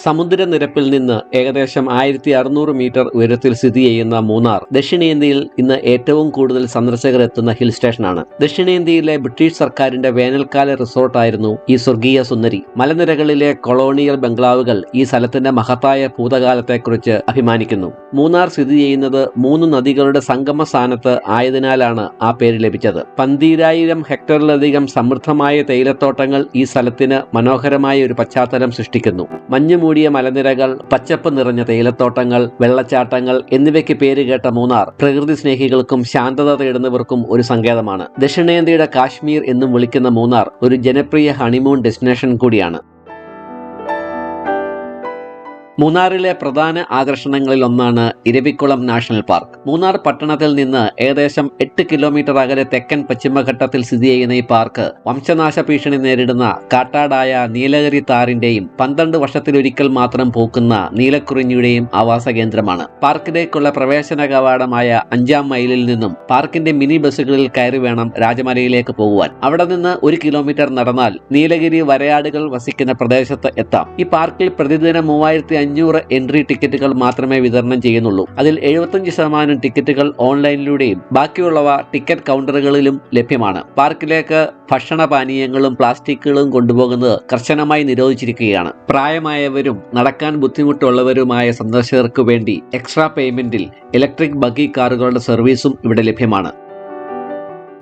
സമുദ്രനിരപ്പിൽ നിന്ന് ഏകദേശം 1600 മീറ്റർ ഉയരത്തിൽ സ്ഥിതി ചെയ്യുന്ന മൂന്നാർ ദക്ഷിണേന്ത്യയിൽ ഇന്ന് ഏറ്റവും കൂടുതൽ സന്ദർശകർ എത്തുന്ന ഹിൽ സ്റ്റേഷനാണ്. ദക്ഷിണേന്ത്യയിലെ ബ്രിട്ടീഷ് സർക്കാരിന്റെ വേനൽക്കാല റിസോർട്ടായിരുന്നു ഈ സ്വർഗീയ സുന്ദരി. മലനിരകളിലെ കൊളോണിയൽ ബംഗ്ലാവുകൾ ഈ സ്ഥലത്തിന്റെ മഹത്തായ ഭൂതകാലത്തെക്കുറിച്ച് അഭിമാനിക്കുന്നു. മൂന്നാർ സ്ഥിതി ചെയ്യുന്നത് 3 നദികളുടെ സംഗമ സ്ഥാനത്ത് ആയതിനാലാണ് ആ പേര് ലഭിച്ചത്. 12,000 ഹെക്ടറിലധികം സമൃദ്ധമായ തേയിലത്തോട്ടങ്ങൾ ഈ സ്ഥലത്തിന് മനോഹരമായ ഒരു പശ്ചാത്തലം സൃഷ്ടിക്കുന്നു. മഞ്ഞുമൂടിയ മലനിരകൾ, പച്ചപ്പ് നിറഞ്ഞ തേയിലത്തോട്ടങ്ങൾ, വെള്ളച്ചാട്ടങ്ങൾ എന്നിവയ്ക്ക് പേരുകേട്ട മൂന്നാർ പ്രകൃതി സ്നേഹികൾക്കും ശാന്തത തേടുന്നവർക്കും ഒരു സങ്കേതമാണ്. ദക്ഷിണേന്ത്യയുടെ കാശ്മീർ എന്നും വിളിക്കുന്ന മൂന്നാർ ഒരു ജനപ്രിയ ഹണിമൂൺ ഡെസ്റ്റിനേഷൻ കൂടിയാണ്. മൂന്നാറിലെ പ്രധാന ആകർഷണങ്ങളിൽ ഒന്നാണ് ഇരവിക്കുളം നാഷണൽ പാർക്ക്. മൂന്നാർ പട്ടണത്തിൽ നിന്ന് ഏകദേശം 8 കിലോമീറ്റർ അകലെ തെക്കൻ പശ്ചിമഘട്ടത്തിൽ സ്ഥിതി ചെയ്യുന്ന ഈ പാർക്ക് വംശനാശ ഭീഷണി നേരിടുന്ന കാട്ടാടായ നീലഗിരി താറിന്റെയും 12 വർഷത്തിലൊരിക്കൽ മാത്രം പൂക്കുന്ന നീലക്കുറിഞ്ഞിയുടെയും ആവാസ കേന്ദ്രമാണ്. പാർക്കിലേക്കുള്ള പ്രവേശന കവാടമായ 5-ാം മൈലിൽ നിന്നും പാർക്കിന്റെ മിനി ബസ്സുകളിൽ കയറി വേണം രാജമലയിലേക്ക് പോകുവാൻ. അവിടെ നിന്ന് 1 കിലോമീറ്റർ നടന്നാൽ നീലഗിരി വരയാടുകൾ വസിക്കുന്ന പ്രദേശത്ത് എത്താം. ഈ പാർക്കിൽ പ്രതിദിനം 3500 എൻട്രി ടിക്കറ്റുകൾ മാത്രമേ വിതരണം ചെയ്യുന്നുള്ളൂ. അതിൽ 75% ടിക്കറ്റുകൾ ഓൺലൈനിലൂടെയും ബാക്കിയുള്ളവ ടിക്കറ്റ് കൗണ്ടറുകളിലും ലഭ്യമാണ്. പാർക്കിലേക്ക് ഭക്ഷണപാനീയങ്ങളും പ്ലാസ്റ്റിക്കുകളും കൊണ്ടുപോകുന്നത് കർശനമായി നിരോധിച്ചിരിക്കുകയാണ്. പ്രായമായവരും നടക്കാൻ ബുദ്ധിമുട്ടുള്ളവരുമായ സന്ദർശകർക്ക് വേണ്ടി എക്സ്ട്രാ പേയ്മെന്റിൽ ഇലക്ട്രിക് ബഗ്ഗി കാറുകളുടെ സർവീസും ഇവിടെ ലഭ്യമാണ്.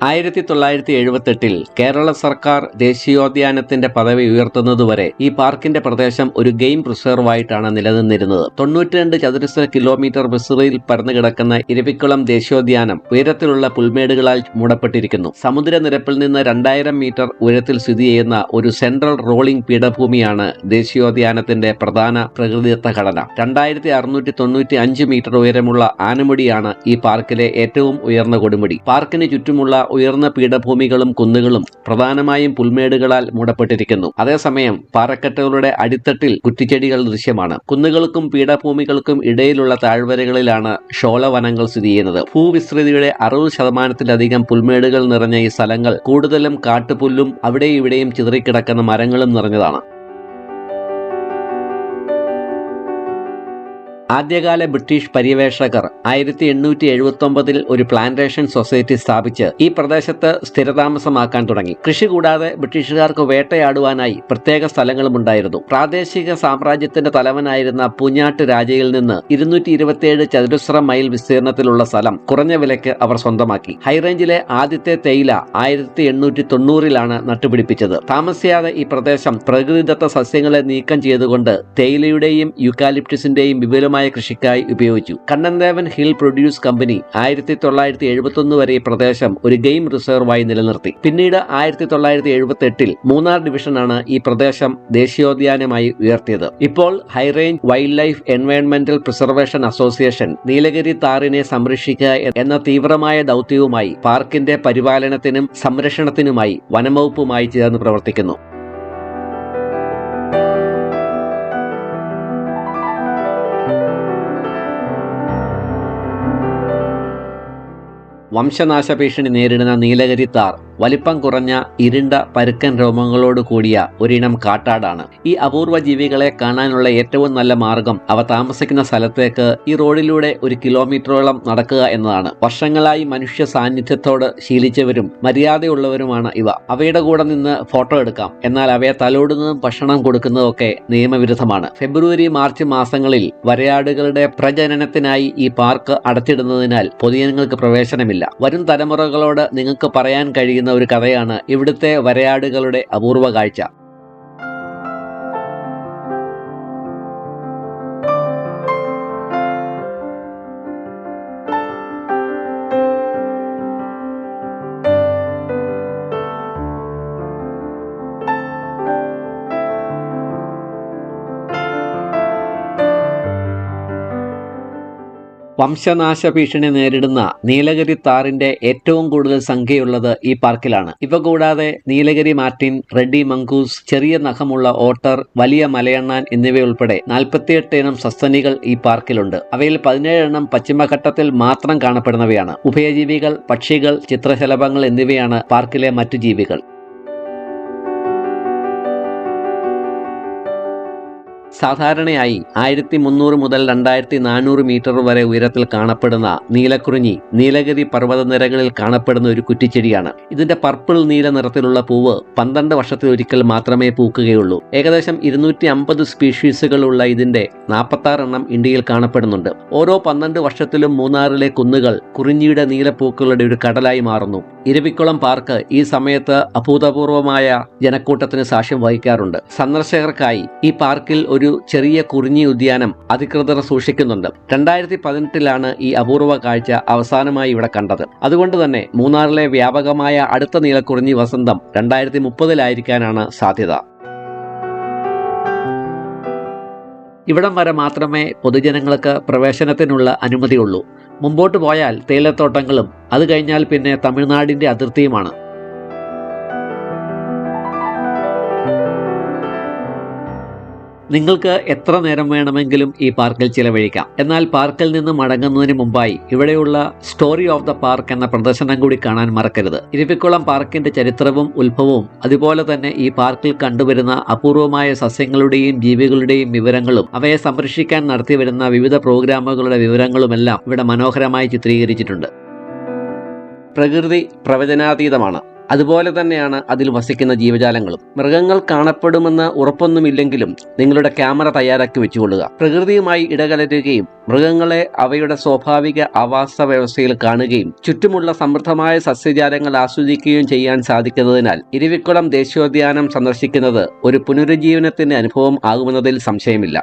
1978 കേരള സർക്കാർ ദേശീയോദ്യാനത്തിന്റെ പദവി ഉയർത്തുന്നതുവരെ ഈ പാർക്കിന്റെ പ്രദേശം ഒരു ഗെയിം റിസർവായിട്ടാണ് നിലനിന്നിരുന്നത്. 92 ചതുരശ്ര കിലോമീറ്റർ വിസ്തൃതിയിൽ പരന്നു കിടക്കുന്ന ഇരവിക്കുളം ദേശീയോദ്യാനം ഉയരത്തിലുള്ള പുൽമേടുകളാൽ മൂടപ്പെട്ടിരിക്കുന്നു. സമുദ്രനിരപ്പിൽ നിന്ന് 2000 മീറ്റർ ഉയരത്തിൽ സ്ഥിതി ചെയ്യുന്ന ഒരു സെൻട്രൽ റോളിംഗ് പീഠഭൂമിയാണ് ദേശീയോദ്യാനത്തിന്റെ പ്രധാന പ്രകൃതിദത്ത ഘടന. 2695 മീറ്റർ ഉയരമുള്ള ആനമുടിയാണ് ഈ പാർക്കിലെ ഏറ്റവും ഉയർന്ന കൊടുമുടി. പാർക്കിന് ചുറ്റുമുള്ള ഉയർന്ന പീഠഭൂമികളും കുന്നുകളും പ്രധാനമായും പുൽമേടുകളാൽ മൂടപ്പെട്ടിരിക്കുന്നു. അതേസമയം പാറക്കെട്ടുകളുടെ അടിത്തട്ടിൽ കുറ്റിച്ചെടികൾ ദൃശ്യമാണ്. കുന്നുകൾക്കും പീഠഭൂമികൾക്കും ഇടയിലുള്ള താഴ്വരകളിലാണ് ഷോളവനങ്ങൾ സ്ഥിതി ചെയ്യുന്നത്. ഭൂവിസ്തൃതിയുടെ 60% പുൽമേടുകൾ നിറഞ്ഞ ഈ സ്ഥലങ്ങൾ കൂടുതലും കാട്ടുപുല്ലും അവിടെയും ഇവിടെയും ചിതറിക്കിടക്കുന്ന മരങ്ങളും നിറഞ്ഞതാണ്. ആദ്യകാല ബ്രിട്ടീഷ് പര്യവേഷകർ 1879 ഒരു പ്ലാന്റേഷൻ സൊസൈറ്റി സ്ഥാപിച്ച് ഈ പ്രദേശത്ത് സ്ഥിരതാമസമാക്കാൻ തുടങ്ങി. കൃഷി കൂടാതെ ബ്രിട്ടീഷുകാർക്ക് വേട്ടയാടുവാനായി പ്രത്യേക സ്ഥലങ്ങളും ഉണ്ടായിരുന്നു. പ്രാദേശിക സാമ്രാജ്യത്തിന്റെ തലവനായിരുന്ന പൂഞ്ഞാട്ട് രാജയിൽ നിന്ന് 227 ചതുരശ്ര മൈൽ വിസ്തീർണത്തിലുള്ള സ്ഥലം കുറഞ്ഞ വിലയ്ക്ക് അവർ സ്വന്തമാക്കി. ഹൈറേഞ്ചിലെ ആദ്യത്തെ തേയില 1890-ലാണ് നട്ടുപിടിപ്പിച്ചത്. താമസിയാതെ ഈ പ്രദേശം പ്രകൃതിദത്ത സസ്യങ്ങളെ നീക്കം ചെയ്തുകൊണ്ട് തേയിലയുടെയും യൂക്കാലിപ്റ്റസിന്റെയും വിപുലമായ കൃഷിക്കായി ഉപയോഗിച്ചു. കണ്ണൻദേവൻ ഹിൽ പ്രൊഡ്യൂസ് കമ്പനി 1971 വരെ ഈ പ്രദേശം ഒരു ഗെയിം റിസർവായി നിലനിർത്തി. പിന്നീട് 1978 മൂന്നാർ ഡിവിഷനാണ് ഈ പ്രദേശം ദേശീയോദ്യാനമായി ഉയർത്തിയത്. ഇപ്പോൾ ഹൈറേഞ്ച് വൈൽഡ് ലൈഫ് എൻവയോൺമെന്റൽ പ്രിസർവേഷൻ അസോസിയേഷൻ നീലഗിരി താറിനെ സംരക്ഷിക്കുക എന്ന തീവ്രമായ ദൗത്യവുമായി പാർക്കിന്റെ പരിപാലനത്തിനും സംരക്ഷണത്തിനുമായി വനംവകുപ്പുമായി ചേർന്ന് പ്രവർത്തിക്കുന്നു. വംശനാശ ഭീഷണി നേരിടുന്ന നീലഗിരി താർ വലിപ്പം കുറഞ്ഞ ഇരുണ്ട പരുക്കൻ രോമങ്ങളോട് കൂടിയ ഒരിനം കാട്ടാടാണ്. ഈ അപൂർവ ജീവികളെ കാണാനുള്ള ഏറ്റവും നല്ല മാർഗം അവ താമസിക്കുന്ന സ്ഥലത്തേക്ക് ഈ റോഡിലൂടെ 1 കിലോമീറ്ററോളം നടക്കുക എന്നതാണ്. വർഷങ്ങളായി മനുഷ്യ സാന്നിധ്യത്തോട് ശീലിച്ചവരും മര്യാദയുള്ളവരുമാണ് ഇവ. അവയുടെ കൂടെ നിന്ന് ഫോട്ടോ എടുക്കാം. എന്നാൽ അവയെ തലോടുന്നതും ഭക്ഷണം കൊടുക്കുന്നതൊക്കെ നിയമവിരുദ്ധമാണ്. ഫെബ്രുവരി മാർച്ച് മാസങ്ങളിൽ വരയാടുകളുടെ പ്രജനനത്തിനായി ഈ പാർക്ക് അടച്ചിടുന്നതിനാൽ പൊതുജനങ്ങൾക്ക് പ്രവേശനമില്ല. വരും തലമുറകളോട് നിങ്ങൾക്ക് പറയാൻ കഴിയുന്ന ഒരു കഥയാണ് ഇവിടുത്തെ വരയാടുകളുടെ അപൂർവ കാഴ്ച. വംശനാശ ഭീഷണി നേരിടുന്ന നീലഗിരി താറിന്റെ ഏറ്റവും കൂടുതൽ സംഖ്യയുള്ളത് ഈ പാർക്കിലാണ്. ഇവ കൂടാതെ നീലഗിരി മാർട്ടിൻ, റെഡി മംഗൂസ്, ചെറിയ നഖമുള്ള ഓട്ടർ, വലിയ മലയണ്ണാൻ എന്നിവയുൾപ്പെടെ 48 ഇനം സസ്തനികൾ ഈ പാർക്കിലുണ്ട്. അവയിൽ 17 എണ്ണം പശ്ചിമഘട്ടത്തിൽ മാത്രം കാണപ്പെടുന്നവയാണ്. ഉഭയജീവികൾ, പക്ഷികൾ, ചിത്രശലഭങ്ങൾ എന്നിവയാണ് പാർക്കിലെ മറ്റു ജീവികൾ. സാധാരണയായി 1300 മുതൽ 2400 മീറ്റർ വരെ ഉയരത്തിൽ കാണപ്പെടുന്ന നീലക്കുറിഞ്ഞി നീലഗിരി പർവ്വതനിരകളിൽ കാണപ്പെടുന്ന ഒരു കുറ്റിച്ചെടിയാണ്. ഇതിന്റെ പർപ്പിൾ നീല നിറത്തിലുള്ള പൂവ് 12 വർഷത്തിലൊരിക്കൽ മാത്രമേ പൂക്കുകയുള്ളൂ. ഏകദേശം 250 സ്പീഷീസുകളുള്ള ഇതിന്റെ 46 എണ്ണം ഇന്ത്യയിൽ കാണപ്പെടുന്നുണ്ട്. ഓരോ 12 വർഷത്തിലും മൂന്നാറിലെ കുന്നുകൾ കുറിഞ്ഞിയുടെ നീലപ്പൂക്കളുടെ ഒരു കടലായി മാറുന്നു. ഇരവിക്കുളം പാർക്ക് ഈ സമയത്ത് അഭൂതപൂർവമായ ജനക്കൂട്ടത്തിന് സാക്ഷ്യം വഹിക്കാറുണ്ട്. സന്ദർശകർക്കായി ഈ പാർക്കിൽ ഒരു ചെറിയ കുറിഞ്ഞി ഉദ്യാനം അധികൃതർ സൂക്ഷിക്കുന്നുണ്ട്. 2018 ഈ അപൂർവ കാഴ്ച അവസാനമായി ഇവിടെ കണ്ടത്. അതുകൊണ്ട് തന്നെ മൂന്നാറിലെ വ്യാപകമായ അടുത്ത നീലക്കുറിഞ്ഞി വസന്തം 2030 സാധ്യത. ഇവിടം വരെ മാത്രമേ പൊതുജനങ്ങൾക്ക് പ്രവേശനത്തിനുള്ള അനുമതിയുള്ളൂ. മുമ്പോട്ട് പോയാൽ തേയിലത്തോട്ടങ്ങളും അത് കഴിഞ്ഞാൽ പിന്നെ തമിഴ്നാടിന്റെ അതിർത്തിയുമാണ്. നിങ്ങൾക്ക് എത്ര നേരം വേണമെങ്കിലും ഈ പാർക്കിൽ ചിലവഴിക്കാം. എന്നാൽ പാർക്കിൽ നിന്ന് മടങ്ങുന്നതിന് മുമ്പായി ഇവിടെയുള്ള സ്റ്റോറി ഓഫ് ദ പാർക്ക് എന്ന പ്രദർശനം കൂടി കാണാൻ മറക്കരുത്. ഇരവിക്കുളം പാർക്കിന്റെ ചരിത്രവും ഉത്ഭവവും അതുപോലെ തന്നെ ഈ പാർക്കിൽ കണ്ടുവരുന്ന അപൂർവമായ സസ്യങ്ങളുടെയും ജീവികളുടെയും വിവരങ്ങളും അവയെ സംരക്ഷിക്കാൻ നടത്തിവരുന്ന വിവിധ പ്രോഗ്രാമുകളുടെ വിവരങ്ങളുമെല്ലാം ഇവിടെ മനോഹരമായി ചിത്രീകരിച്ചിട്ടുണ്ട്. പ്രകൃതി പ്രവചനാതീതമാണ്. അതുപോലെ തന്നെയാണ് അതിൽ വസിക്കുന്ന ജീവജാലങ്ങളും. മൃഗങ്ങൾ കാണപ്പെടുമെന്ന് ഉറപ്പൊന്നുമില്ലെങ്കിലും നിങ്ങളുടെ ക്യാമറ തയ്യാറാക്കി വെച്ചുകൊള്ളുക. പ്രകൃതിയുമായി ഇടകലരുകയും മൃഗങ്ങളെ അവയുടെ സ്വാഭാവിക ആവാസ വ്യവസ്ഥയിൽ കാണുകയും ചുറ്റുമുള്ള സമൃദ്ധമായ സസ്യജാലങ്ങൾ ആസ്വദിക്കുകയും ചെയ്യാൻ സാധിക്കുന്നതിനാൽ ഇരവിക്കുളം ദേശീയോദ്യാനം സന്ദർശിക്കുന്നത് ഒരു പുനരുജ്ജീവനത്തിന്റെ അനുഭവം ആകുമെന്നതിൽ സംശയമില്ല.